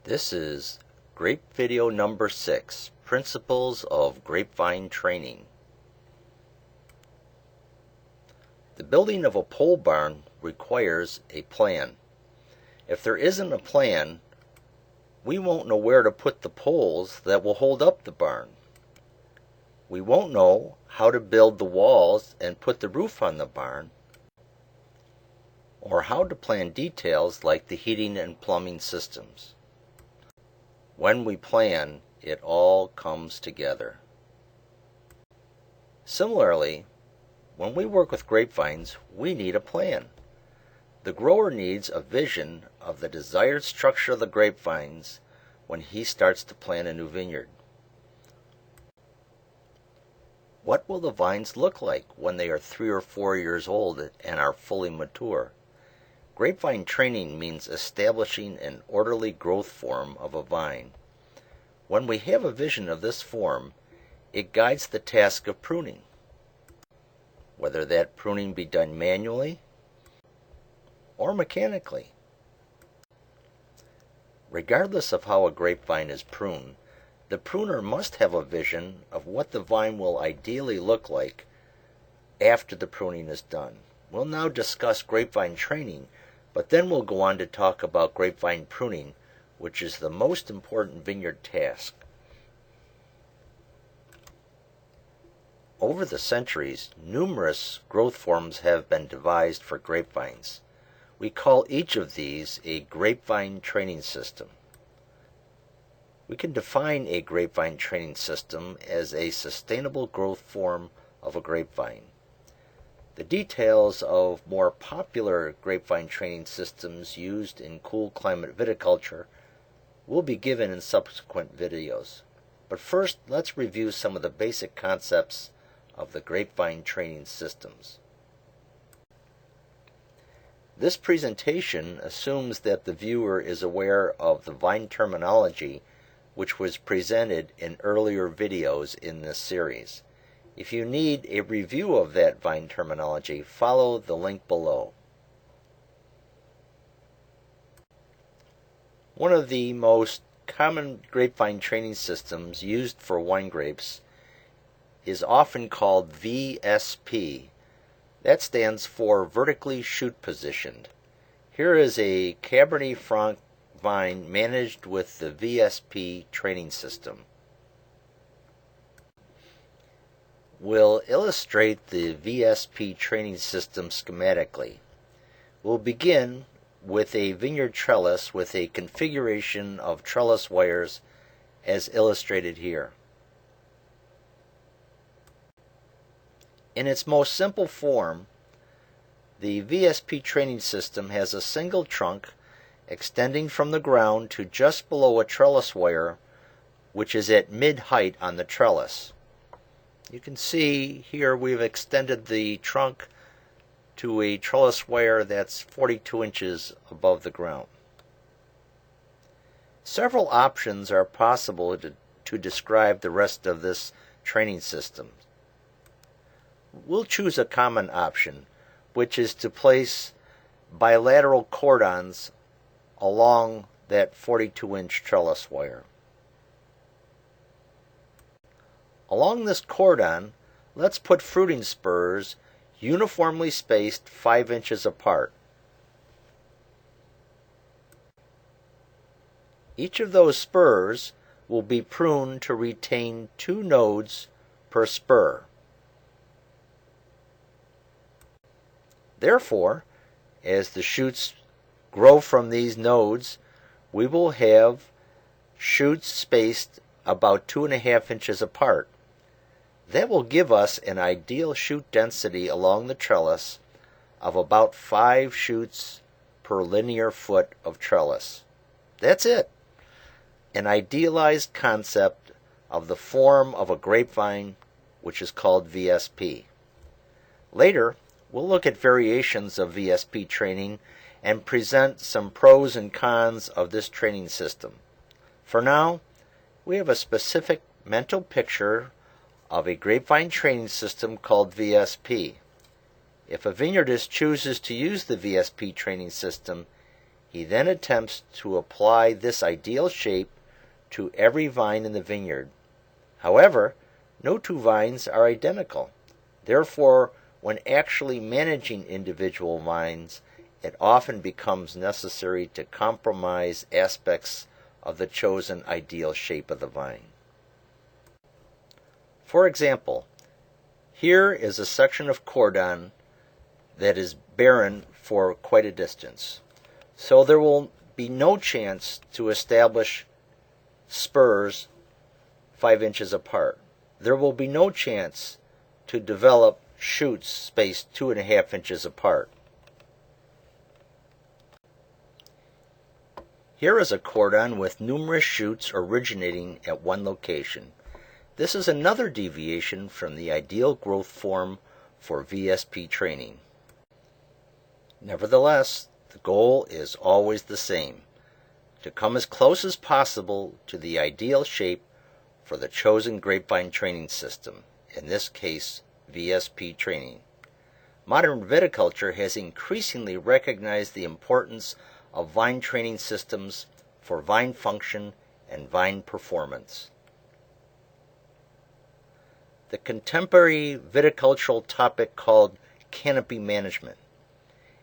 This is Grape video number 6, Principles of Grapevine Training. The building of a pole barn requires a plan. If there isn't a plan, we won't know where to put the poles that will hold up the barn. We won't know how to build the walls and put the roof on the barn, or how to plan details like the heating and plumbing systems. When we plan, it all comes together. Similarly, when we work with grapevines, we need a plan. The grower needs a vision of the desired structure of the grapevines when he starts to plan a new vineyard. What will the vines look like when they are 3 or 4 years old and are fully mature? Grapevine training means establishing an orderly growth form of a vine. When we have a vision of this form, it guides the task of pruning, whether that pruning be done manually or mechanically. Regardless of how a grapevine is pruned, the pruner must have a vision of what the vine will ideally look like after the pruning is done. We'll now discuss grapevine training, but then we'll go on to talk about grapevine pruning, which is the most important vineyard task. Over the centuries, numerous growth forms have been devised for grapevines. We call each of these a grapevine training system. We can define a grapevine training system as a sustainable growth form of a grapevine. The details of more popular grapevine training systems used in cool climate viticulture will be given in subsequent videos. But first, let's review some of the basic concepts of the grapevine training systems. This presentation assumes that the viewer is aware of the vine terminology which was presented in earlier videos in this series. If you need a review of that vine terminology, follow the link below. One of the most common grapevine training systems used for wine grapes is often called VSP. That stands for vertically shoot positioned. Here is a Cabernet Franc vine managed with the VSP training system. We'll illustrate the VSP training system schematically. We'll begin with a vineyard trellis with a configuration of trellis wires as illustrated here. In its most simple form, the VSP training system has a single trunk extending from the ground to just below a trellis wire, which is at mid-height on the trellis. You can see here we've extended the trunk to a trellis wire that's 42 inches above the ground. Several options are possible to describe the rest of this training system. We'll choose a common option, which is to place bilateral cordons along that 42-inch trellis wire. Along this cordon, let's put fruiting spurs uniformly spaced 5 inches apart. Each of those spurs will be pruned to retain 2 nodes per spur. Therefore, as the shoots grow from these nodes, we will have shoots spaced about 2.5 inches apart. That will give us an ideal shoot density along the trellis of about 5 shoots per linear foot of trellis. That's it. An idealized concept of the form of a grapevine, which is called VSP. Later, we'll look at variations of VSP training and present some pros and cons of this training system. For now, we have a specific mental picture of a grapevine training system called VSP. If a vineyardist chooses to use the VSP training system, He then attempts to apply this ideal shape to every vine in the vineyard. However, no two vines are identical. Therefore, when actually managing individual vines, it often becomes necessary to compromise aspects of the chosen ideal shape of the vine. For example, here is a section of cordon that is barren for quite a distance. So there will be no chance to establish spurs 5 inches apart. There will be no chance to develop shoots spaced 2.5 inches apart. Here is a cordon with numerous shoots originating at one location. This is another deviation from the ideal growth form for VSP training. Nevertheless, the goal is always the same: to come as close as possible to the ideal shape for the chosen grapevine training system, in this case VSP training. Modern viticulture has increasingly recognized the importance of vine training systems for vine function and vine performance. The contemporary viticultural topic called canopy management,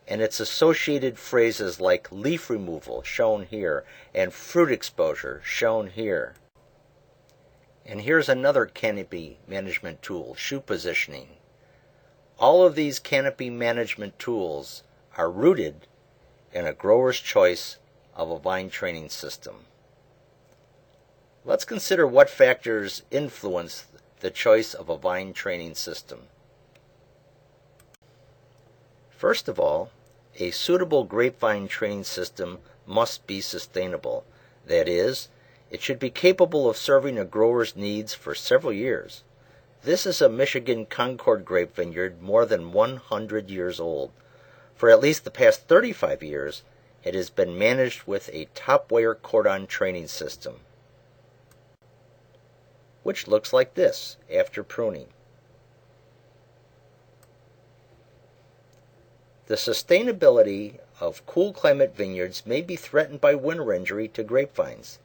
and its associated phrases like leaf removal, shown here, and fruit exposure, shown here. And here's another canopy management tool, shoot positioning. All of these canopy management tools are rooted in a grower's choice of a vine training system. Let's consider what factors influence the choice of a vine training system. First of all, a suitable grapevine training system must be sustainable. That is, it should be capable of serving a grower's needs for several years. This is a Michigan Concord grape vineyard more than 100 years old. For at least the past 35 years, it has been managed with a top-wire cordon training system, which looks like this after pruning. The sustainability of cool climate vineyards may be threatened by winter injury to grapevines.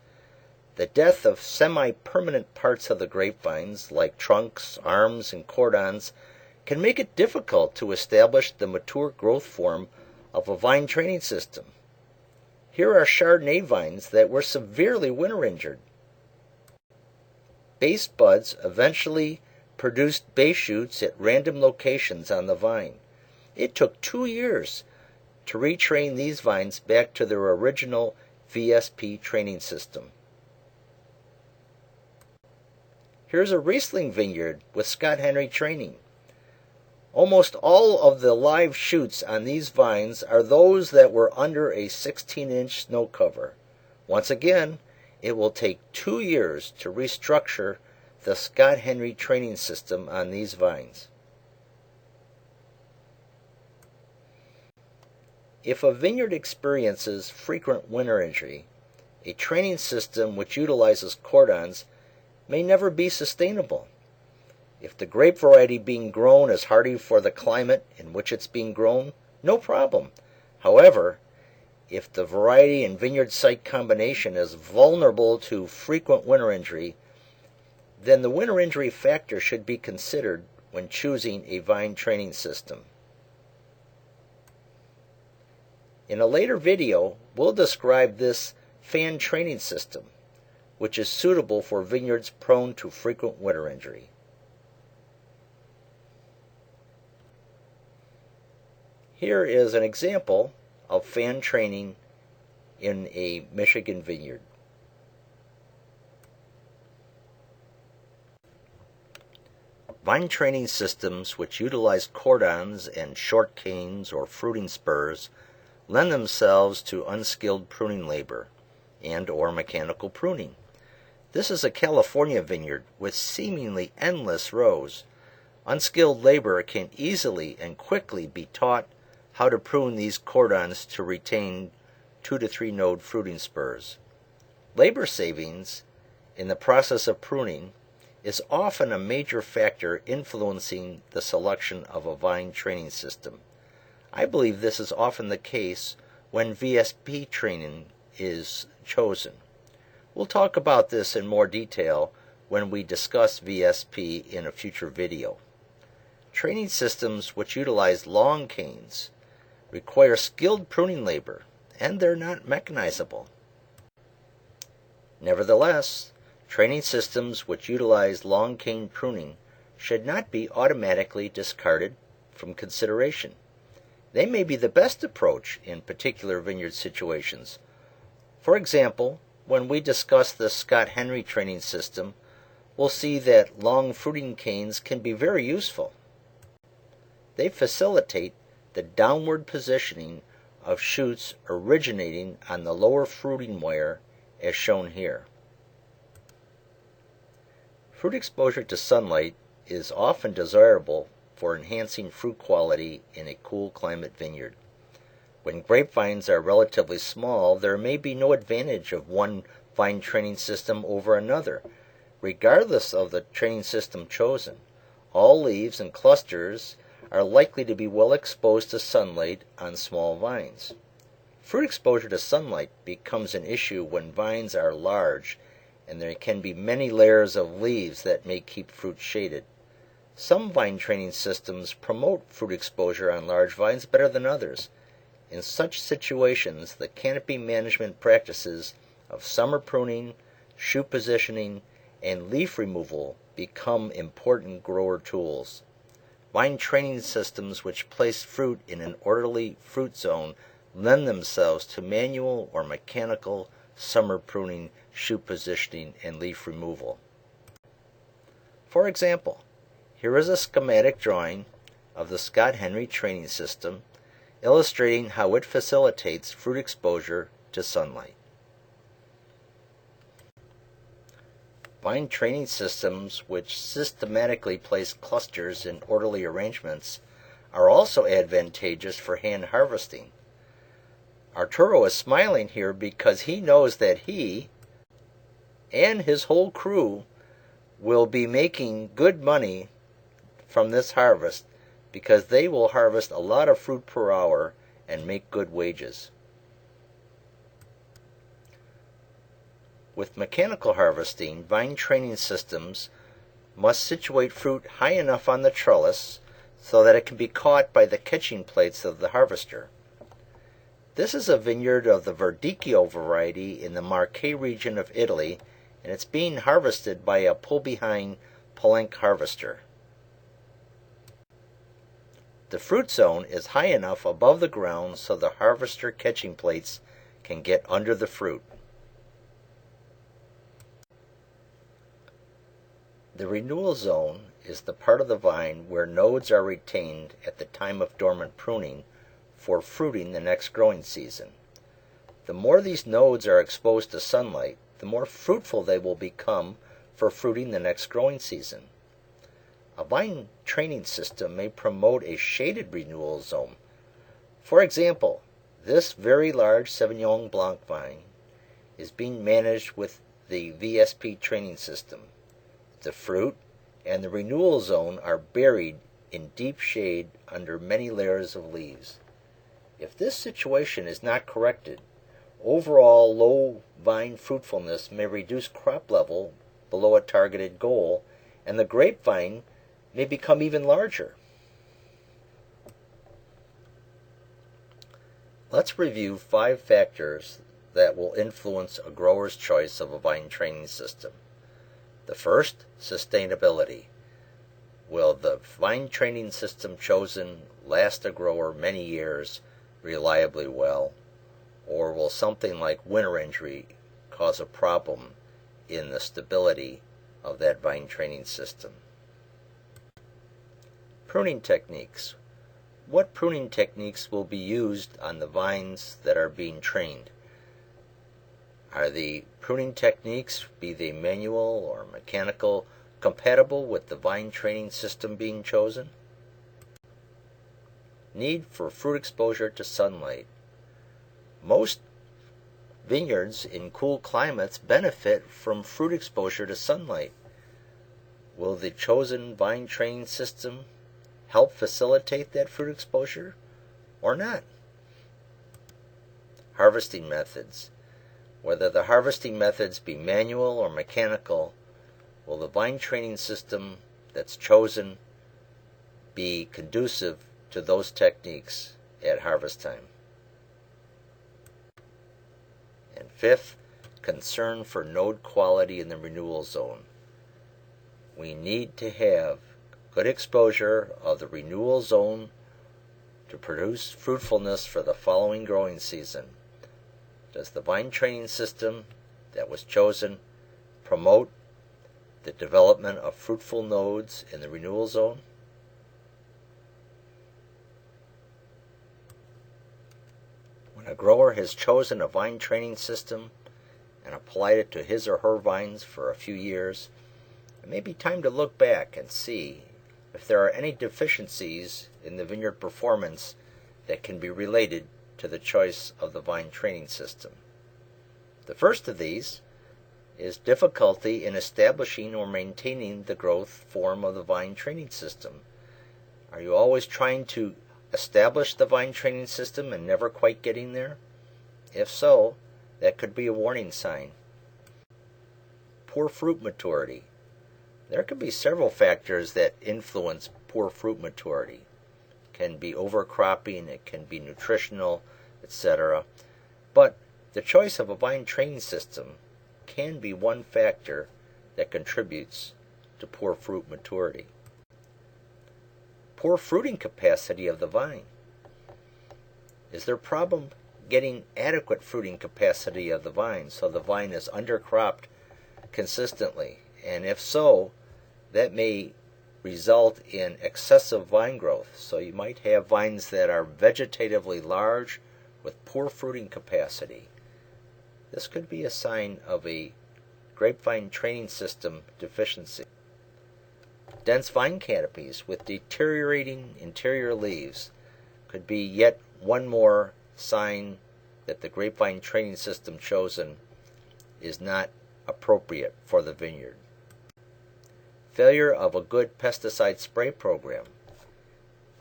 The death of semi-permanent parts of the grapevines, like trunks, arms, and cordons, can make it difficult to establish the mature growth form of a vine training system. Here are Chardonnay vines that were severely winter injured. Base buds eventually produced base shoots at random locations on the vine. It took 2 years to retrain these vines back to their original VSP training system. Here's a Riesling vineyard with Scott Henry training. Almost all of the live shoots on these vines are those that were under a 16-inch snow cover. Once again, it will take 2 years to restructure the Scott Henry training system on these vines. If a vineyard experiences frequent winter injury, a training system which utilizes cordons may never be sustainable. If the grape variety being grown is hardy for the climate in which it's being grown, no problem. However, if the variety and vineyard site combination is vulnerable to frequent winter injury, then the winter injury factor should be considered when choosing a vine training system. In a later video, we'll describe this fan training system, which is suitable for vineyards prone to frequent winter injury. Here is an example of fan training in a Michigan vineyard. Vine training systems which utilize cordons and short canes or fruiting spurs lend themselves to unskilled pruning labor and or mechanical pruning. This is a California vineyard with seemingly endless rows. Unskilled labor can easily and quickly be taught how to prune these cordons to retain 2 to 3 node fruiting spurs. Labor savings in the process of pruning is often a major factor influencing the selection of a vine training system. I believe this is often the case when VSP training is chosen. We'll talk about this in more detail when we discuss VSP in a future video. Training systems which utilize long canes require skilled pruning labor, and they're not mechanizable. Nevertheless, training systems which utilize long cane pruning should not be automatically discarded from consideration. They may be the best approach in particular vineyard situations. For example, when we discuss the Scott Henry training system, we'll see that long fruiting canes can be very useful. They facilitate the downward positioning of shoots originating on the lower fruiting wire as shown here. Fruit exposure to sunlight is often desirable for enhancing fruit quality in a cool climate vineyard. When grapevines are relatively small, there may be no advantage of one vine training system over another. Regardless of the training system chosen, all leaves and clusters are likely to be well exposed to sunlight on small vines. Fruit exposure to sunlight becomes an issue when vines are large and there can be many layers of leaves that may keep fruit shaded. Some vine training systems promote fruit exposure on large vines better than others. In such situations, the canopy management practices of summer pruning, shoot positioning, and leaf removal become important grower tools. Vine training systems which place fruit in an orderly fruit zone lend themselves to manual or mechanical summer pruning, shoot positioning, and leaf removal. For example, here is a schematic drawing of the Scott Henry training system illustrating how it facilitates fruit exposure to sunlight. Vine training systems which systematically place clusters in orderly arrangements are also advantageous for hand harvesting. Arturo is smiling here because he knows that he and his whole crew will be making good money from this harvest because they will harvest a lot of fruit per hour and make good wages. With mechanical harvesting, vine training systems must situate fruit high enough on the trellis so that it can be caught by the catching plates of the harvester. This is a vineyard of the Verdicchio variety in the Marche region of Italy, and it's being harvested by a pull-behind Poulenc harvester. The fruit zone is high enough above the ground so the harvester catching plates can get under the fruit. The renewal zone is the part of the vine where nodes are retained at the time of dormant pruning for fruiting the next growing season. The more these nodes are exposed to sunlight, the more fruitful they will become for fruiting the next growing season. A vine training system may promote a shaded renewal zone. For example, this very large Sauvignon Blanc vine is being managed with the VSP training system. The fruit and the renewal zone are buried in deep shade under many layers of leaves. If this situation is not corrected, overall low vine fruitfulness may reduce crop level below a targeted goal, and the grapevine may become even larger. Let's review 5 factors that will influence a grower's choice of a vine training system. The first, sustainability. Will the vine training system chosen last a grower many years reliably well, or will something like winter injury cause a problem in the stability of that vine training system? Pruning techniques. What pruning techniques will be used on the vines that are being trained? Are the pruning techniques, be they manual or mechanical, compatible with the vine training system being chosen? Need for fruit exposure to sunlight. Most vineyards in cool climates benefit from fruit exposure to sunlight. Will the chosen vine training system help facilitate that fruit exposure or not? harvesting methods. Whether the harvesting methods be manual or mechanical, will the vine training system that's chosen be conducive to those techniques at harvest time? And fifth, concern for node quality in the renewal zone. We need to have good exposure of the renewal zone to produce fruitfulness for the following growing season. Does the vine training system that was chosen promote the development of fruitful nodes in the renewal zone? When a grower has chosen a vine training system and applied it to his or her vines for a few years, it may be time to look back and see if there are any deficiencies in the vineyard performance that can be related to the choice of the vine training system. The first of these is difficulty in establishing or maintaining the growth form of the vine training system. Are you always trying to establish the vine training system and never quite getting there? If so, that could be a warning sign. Poor fruit maturity. There can be several factors that influence poor fruit maturity. It can be overcropping, it can be nutritional, etc. But the choice of a vine training system can be one factor that contributes to poor fruit maturity. Poor fruiting capacity of the vine. Is there a problem getting adequate fruiting capacity of the vine so the vine is undercropped consistently? And if so, that may result in excessive vine growth. So you might have vines that are vegetatively large with poor fruiting capacity. This could be a sign of a grapevine training system deficiency. Dense vine canopies with deteriorating interior leaves could be yet one more sign that the grapevine training system chosen is not appropriate for the vineyard. Failure of a good pesticide spray program.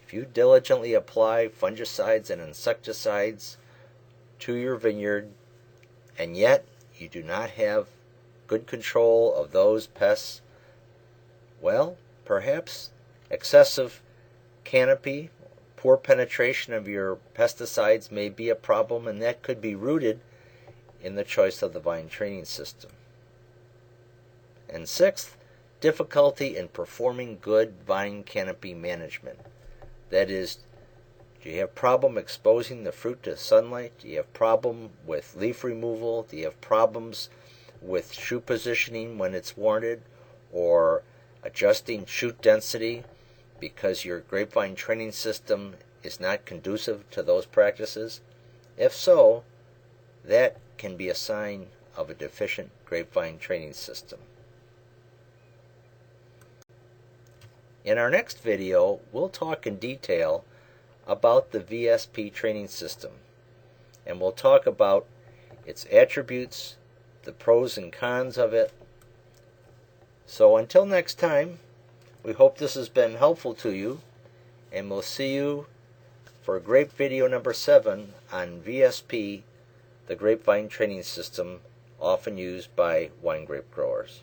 If you diligently apply fungicides and insecticides to your vineyard and yet you do not have good control of those pests, well, perhaps excessive canopy, poor penetration of your pesticides may be a problem, and that could be rooted in the choice of the vine training system. And sixth, difficulty in performing good vine canopy management. That is, do you have problem exposing the fruit to sunlight? Do you have problem with leaf removal? Do you have problems with shoot positioning when it's warranted? Or adjusting shoot density because your grapevine training system is not conducive to those practices? If so, that can be a sign of a deficient grapevine training system. In our next video, we'll talk in detail about the VSP training system, and we'll talk about its attributes, the pros and cons of it. So until next time, we hope this has been helpful to you, and we'll see you for Grape video number 7 on VSP, the grapevine training system often used by wine grape growers.